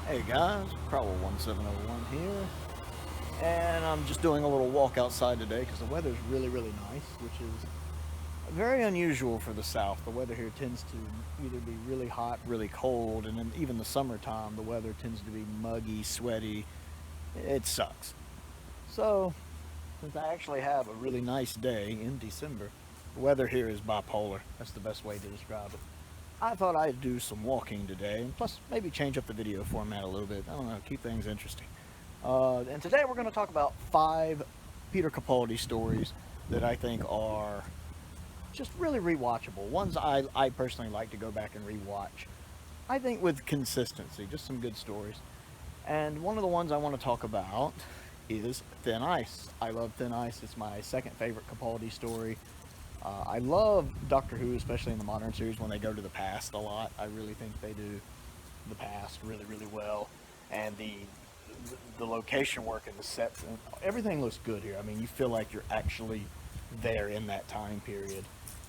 Hey guys, Crowell 1701 here, and I'm just doing a little walk outside today because the weather's really nice, which is very unusual for the South. The weather here tends to either be really hot, really cold, and then even the summertime the weather tends to be muggy, sweaty. It sucks. So, since I actually have a really nice day in December, the weather here is bipolar. That's the best way to describe it. I thought I'd do some walking today, and plus maybe change up the video format a little bit. I don't know, keep things interesting. And today we're going to talk about 5 Peter Capaldi stories that I think are just really rewatchable. Ones I personally like to go back and rewatch. I think with consistency, just some good stories. And one of the ones I want to talk about is Thin Ice. I love Thin Ice. It's my second favorite Capaldi story. I love Doctor Who, especially in the modern series, when they go to the past a lot. I really think they do the past really well. And the location work and the sets, and everything looks good here. I mean, you feel like you're actually there in that time period.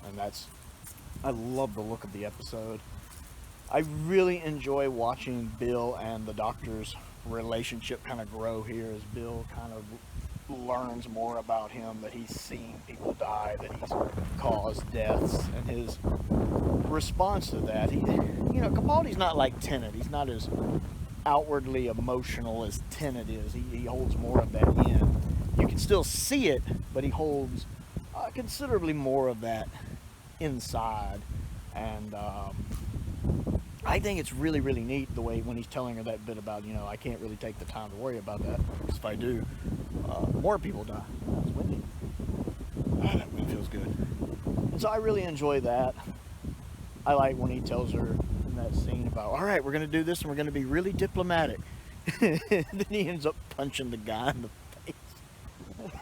And I love the look of the episode. I really enjoy watching Bill and the Doctor's relationship kind of grow here as Bill kind of learns more about him, that he's seen people die, that he's caused deaths, and his response to that. Capaldi's not like Tennant. He's not as outwardly emotional as Tennant is. He holds more of that in. You can still see it, but he holds considerably more of that inside. And I think it's really neat the way when he's telling her that bit about, I can't really take the time to worry about that, because if I do, more people die. It's windy. That wind feels good. And so I really enjoy that. I like when he tells her in that scene about, all right, we're going to do this and we're going to be really diplomatic. Then he ends up punching the guy in the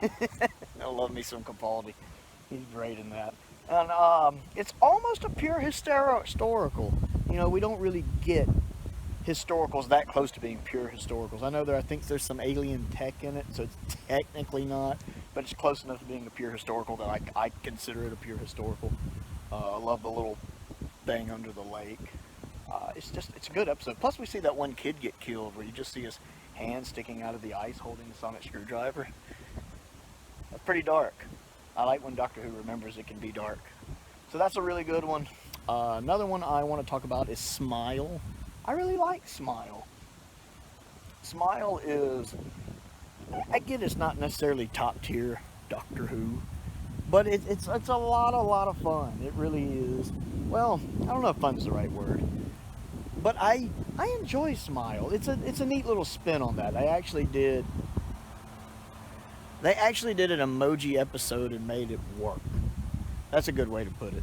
face. I love me some Capaldi. He's great in that. And it's almost a pure historical. We don't really get historicals that close to being pure historicals. I know I think there's some alien tech in it, so it's technically not, but it's close enough to being a pure historical that I consider it a pure historical. I love the little thing under the lake. It's a good episode. Plus we see that one kid get killed where you just see his hand sticking out of the ice holding the sonic screwdriver. That's pretty dark. I like when Doctor Who remembers it can be dark. So that's a really good one. Another one I want to talk about is Smile. I really like Smile. Smile is, I get it's not necessarily top tier Doctor Who, but it's a lot of fun. It really is. Well, I don't know if fun's the right word, but I enjoy Smile. It's a neat little spin on that. They actually did an emoji episode and made it work. That's a good way to put it.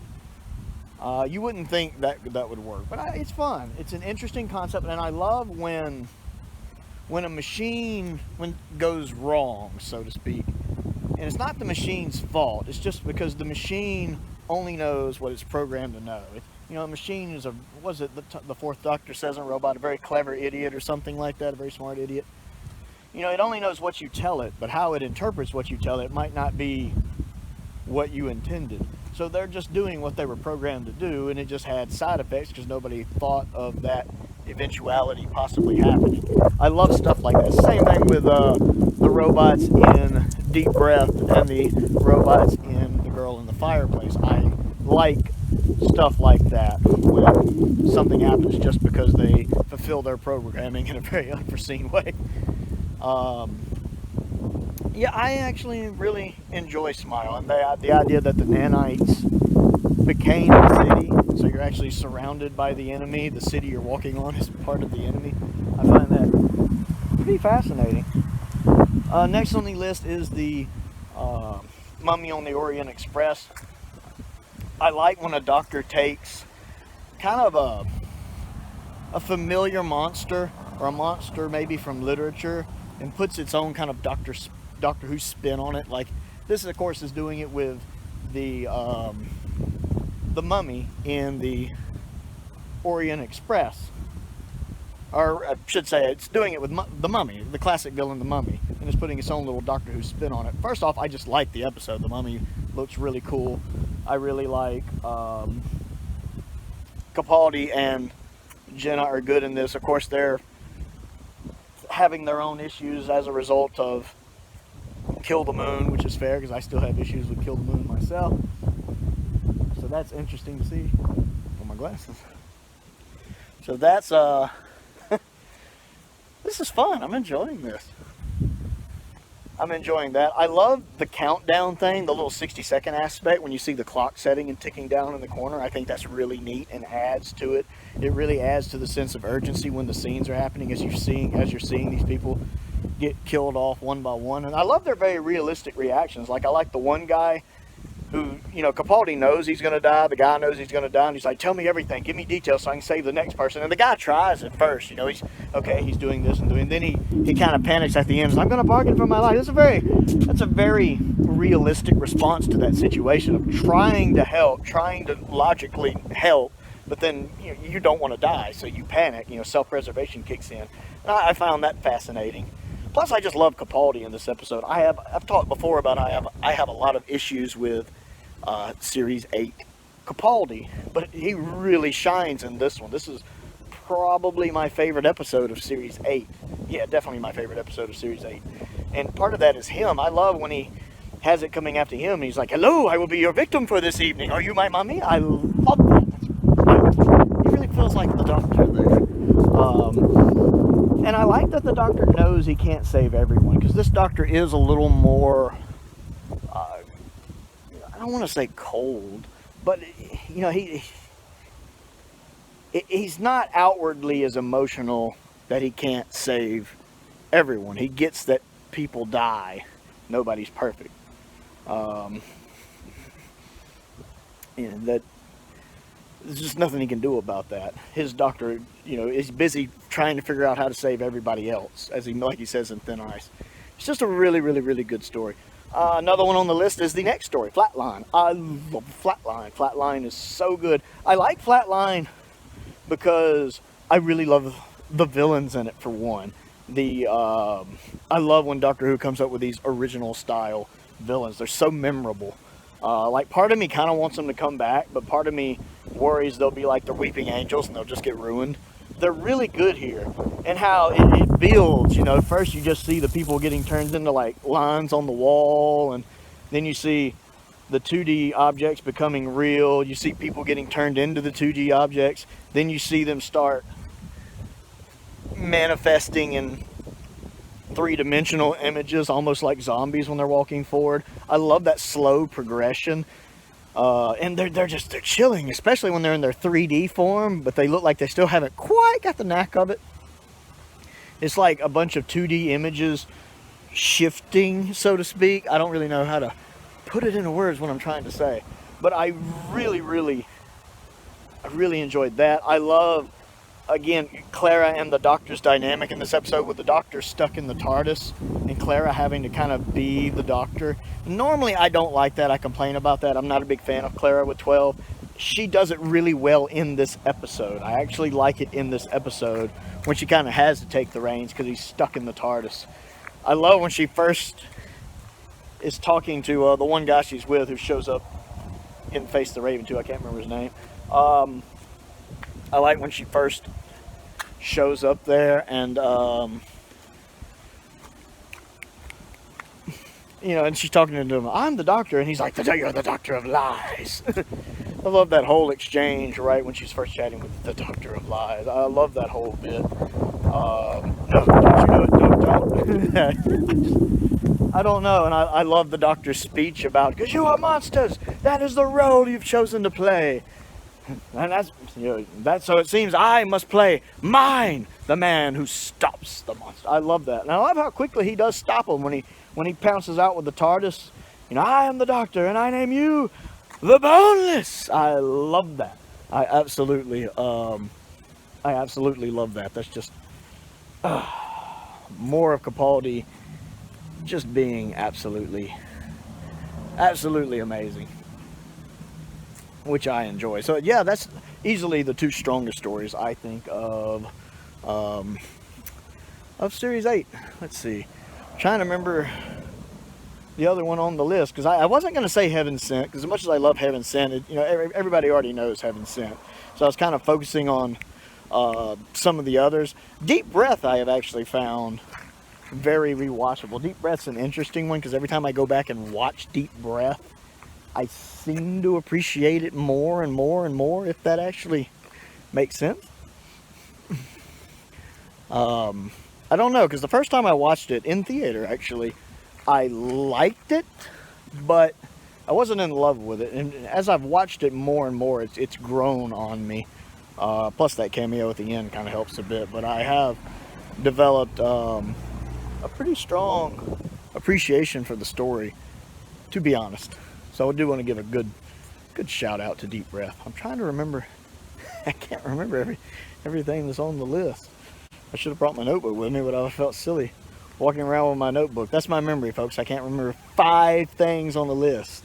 You wouldn't think that would work, but it's fun. It's an interesting concept, and I love when a machine goes wrong, so to speak. And it's not the machine's fault. It's just because the machine only knows what it's programmed to know. A machine is the Fourth Doctor says in Robot, a very clever idiot or something like that, a very smart idiot. It only knows what you tell it, but how it interprets what you tell it might not be what you intended. So they're just doing what they were programmed to do, and it just had side effects because nobody thought of that eventuality possibly happening. I love stuff like that. Same thing with the robots in Deep Breath and the robots in The Girl in the Fireplace. I like stuff like that, when something happens just because they fulfill their programming in a very unforeseen way. Yeah, I actually really enjoy Smile, and the idea that the nanites became the city, so you're actually surrounded by the enemy. The city you're walking on is part of the enemy. I find that pretty fascinating. Next on the list is the Mummy on the Orient Express. I like when a doctor takes kind of a familiar monster, or a monster maybe from literature, and puts its own kind of Doctor Who spin on it. Like this, of course, is doing it with the Mummy in the Orient Express, or I should say, it's doing it with the Mummy, the classic villain, the Mummy, and it's putting its own little Doctor Who spin on it. First off, I just like the episode. The Mummy looks really cool. I really like Capaldi and Jenna are good in this. Of course, they're having their own issues as a result of Kill the Moon, which is fair because I still have issues with Kill the Moon myself. So that's interesting to see. Oh, my glasses. So that's this is fun. I'm enjoying this. I'm enjoying that. I love the countdown thing, the little 60-second aspect when you see the clock setting and ticking down in the corner. I think that's really neat and adds to it. It really adds to the sense of urgency when the scenes are happening as you're seeing these people get killed off one by one. And I love their very realistic reactions. Like, I like the one guy who, you know, Capaldi knows he's going to die. The guy knows he's going to die. And he's like, tell me everything. Give me details so I can save the next person. And the guy tries at first. You know, he's doing this and doing. Then he kind of panics at the end. He's like, I'm going to bargain for my life. That's a very realistic response to that situation of trying to help, trying to logically help. But then, you know, you don't want to die. So you panic. You know, self-preservation kicks in. And I found that fascinating. Plus, I just love Capaldi in this episode. I've talked before about I have a lot of issues with Series 8 Capaldi, but he really shines in this one. This is probably my favorite episode of Series 8. Yeah, definitely my favorite episode of Series 8. And part of that is him. I love when he has it coming after him, and he's like, hello, I will be your victim for this evening. Are you my mommy? I love that. He really feels like the Doctor there. And I like that the Doctor knows he can't save everyone, because this Doctor is a little more, I don't want to say cold, but, you know, he's not outwardly as emotional that he can't save everyone. He gets that people die. Nobody's perfect. That there's just nothing he can do about that. His Doctor, you know, is busy trying to figure out how to save everybody else, like he says in Thin Ice. It's just a really, really, really good story. Another one on the list is the next story, Flatline. I love Flatline. Flatline is so good. I like Flatline because I really love the villains in it, for one. I love when Doctor Who comes up with these original style villains. They're so memorable. Like, part of me kind of wants them to come back, but part of me worries they'll be like the Weeping Angels and they'll just get ruined. They're really good here. And how it builds, you know, first you just see the people getting turned into like lines on the wall, and then you see the 2D objects becoming real. You see people getting turned into the 2D objects. Then you see them start manifesting in three-dimensional images, almost like zombies when they're walking forward. I love that slow progression. And they're chilling, especially when they're in their 3D form, but they look like they still haven't quite got the knack of it. It's like a bunch of 2D images shifting, so to speak. I don't really know how to put it into words what I'm trying to say, but I really enjoyed that. I love, again, Clara and the Doctor's dynamic in this episode, with the Doctor stuck in the TARDIS and Clara having to kind of be the Doctor. Normally I don't like that. I complain about that. I'm not a big fan of Clara with 12. She does it really well in this episode. I actually like it in this episode when she kind of has to take the reins because he's stuck in the TARDIS. I love when she first is talking to the one guy she's with, who shows up in Face the Raven too. I can't remember his name. I like when she first shows up there and, you know, and she's talking to him, I'm the Doctor, and he's like, you're the Doctor of Lies. I love that whole exchange right when she's first chatting with the Doctor of Lies. I love that whole bit. No, don't you do it, don't. I don't know, and I love the Doctor's speech about, because you are monsters, that is the role you've chosen to play. And that's, you know, so it seems I must play mine, the man who stops the monster. I love that. And I love how quickly he does stop him when he pounces out with the TARDIS. You know, I am the Doctor, and I name you the Boneless. I love that. I absolutely love that. That's just more of Capaldi just being absolutely amazing, which I enjoy. So yeah, that's easily the two strongest stories I think of Series 8. Let's see. I'm trying to remember the other one on the list, because I wasn't going to say Heaven Sent, because as much as I love Heaven Sent, you know, everybody already knows Heaven Sent. So I was kind of focusing on some of the others. Deep Breath I have actually found very rewatchable. Deep Breath's an interesting one because every time I go back and watch Deep Breath, I seem to appreciate it more and more and more, if that actually makes sense. I don't know, because the first time I watched it in theater, actually, I liked it, but I wasn't in love with it. And as I've watched it more and more, it's grown on me. Plus that cameo at the end kind of helps a bit. But I have developed a pretty strong appreciation for the story, to be honest. So I do want to give a good shout out to Deep Breath. I'm trying to remember. I can't remember everything that's on the list. I should have brought my notebook with me, but I felt silly walking around with my notebook. That's my memory, folks. I can't remember 5 things on the list.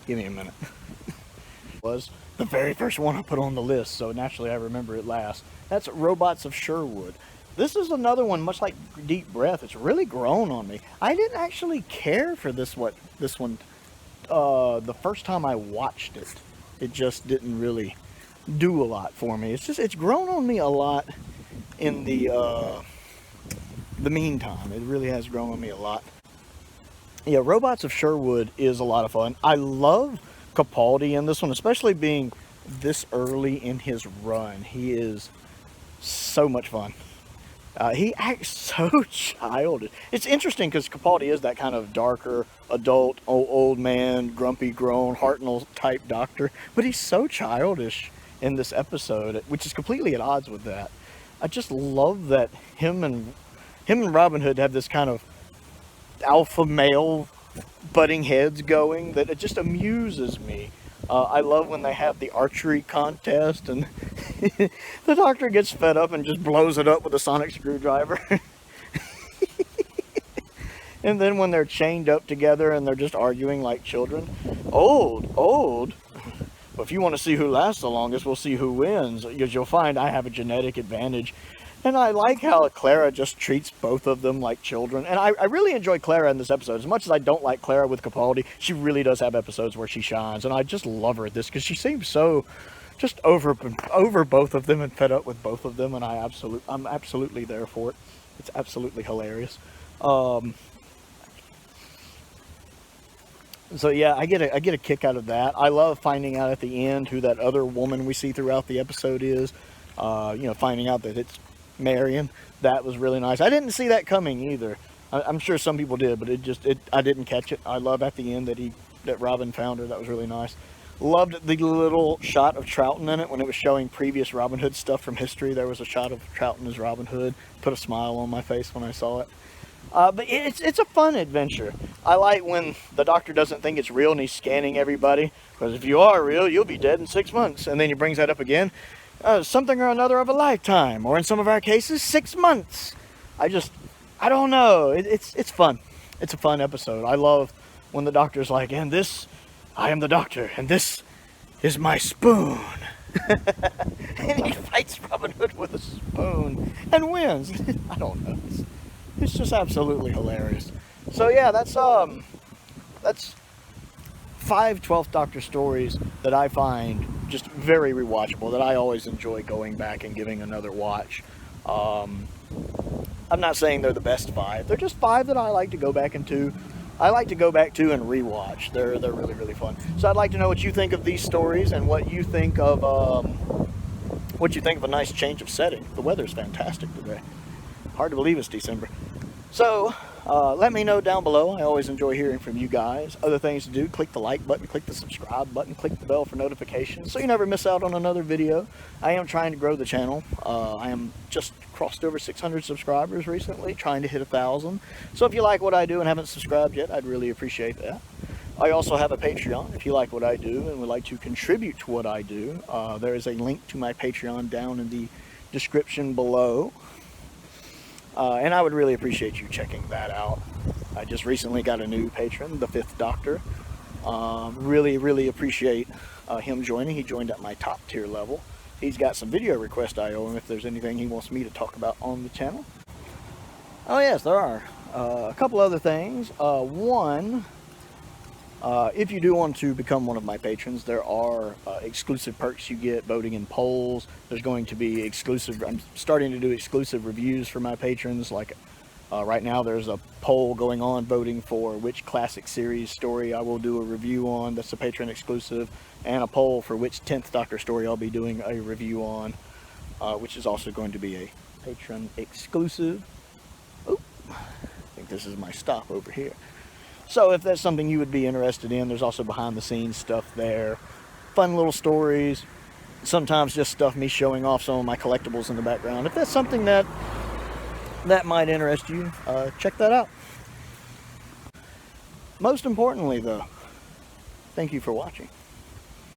Give me a minute. Was the very first one I put on the list, so naturally I remember it last. That's Robots of Sherwood. This is another one, much like Deep Breath. It's really grown on me. I didn't actually care for this one the first time I watched it. It just didn't really do a lot for me. It's grown on me a lot in the meantime. It really has grown on me a lot. Yeah, Robots of Sherwood is a lot of fun. I love Capaldi in this one, especially being this early in his run. He is so much fun. He acts so childish. It's interesting because Capaldi is that kind of darker, adult, old man, grumpy, grown, Hartnell type doctor, but he's so childish in this episode, which is completely at odds with that. I just love that him and Robin Hood have this kind of alpha male butting heads going that it just amuses me. I love when they have the archery contest and the doctor gets fed up and just blows it up with a sonic screwdriver. And then when they're chained up together and they're just arguing like children. Old. Well, if you want to see who lasts the longest, we'll see who wins. You'll find I have a genetic advantage. And I like how Clara just treats both of them like children. And I really enjoy Clara in this episode. As much as I don't like Clara with Capaldi, she really does have episodes where she shines. And I just love her at this because she seems so just over both of them and fed up with both of them. And I'm absolutely there for it. It's absolutely hilarious. So yeah, I get a kick out of that. I love finding out at the end who that other woman we see throughout the episode is. Finding out that it's Marion. That was really nice. I didn't see that coming either. I'm sure some people did, but I didn't catch it. I love at the end that Robin found her. That was really nice. Loved the little shot of Troughton in it when it was showing previous Robin Hood stuff from history. There was a shot of Troughton as Robin Hood. Put a smile on my face when I saw it. But it's a fun adventure. I like when the doctor doesn't think it's real and he's scanning everybody. Because if you are real, you'll be dead in 6 months. And then he brings that up again. Something or another of a lifetime, or in some of our cases, 6 months. I don't know. It's fun. It's a fun episode. I love when the doctor's like, and this, I am the doctor, and this is my spoon. And he fights Robin Hood with a spoon and wins. I don't know. It's just absolutely hilarious. So yeah, that's 5 12th Doctor stories that I find just very rewatchable, that I always enjoy going back and giving another watch. I'm not saying they're the best 5. They're just 5 that I like to go back into. I like to go back to and rewatch. They're really, really fun. So I'd like to know what you think of these stories and what you think of a nice change of setting. The weather's fantastic today. Hard to believe it's December. So let me know down below. I always enjoy hearing from you guys. Other things to do, click the like button, click the subscribe button, click the bell for notifications so you never miss out on another video. I am trying to grow the channel. I am just crossed over 600 subscribers recently, trying to hit 1,000. So if you like what I do and haven't subscribed yet, I'd really appreciate that. I also have a Patreon if you like what I do and would like to contribute to what I do. There is a link to my Patreon down in the description below. And I would really appreciate you checking that out. I just recently got a new patron, the 5th Doctor. Really, really appreciate him joining. He joined at my top tier level. He's got some video requests I owe him if there's anything he wants me to talk about on the channel. Oh yes, there are. A couple other things. One, If you do want to become one of my patrons, there are exclusive perks you get, voting in polls. There's going to be exclusive, I'm starting to do exclusive reviews for my patrons. Like right now there's a poll going on voting for which classic series story I will do a review on. That's a patron exclusive. And a poll for which 10th Doctor story I'll be doing a review on, which is also going to be a patron exclusive. Oop, I think this is my stop over here. So if that's something you would be interested in, there's also behind the scenes stuff there. Fun little stories. Sometimes just stuff me showing off some of my collectibles in the background. If that's something that might interest you, check that out. Most importantly though, thank you for watching.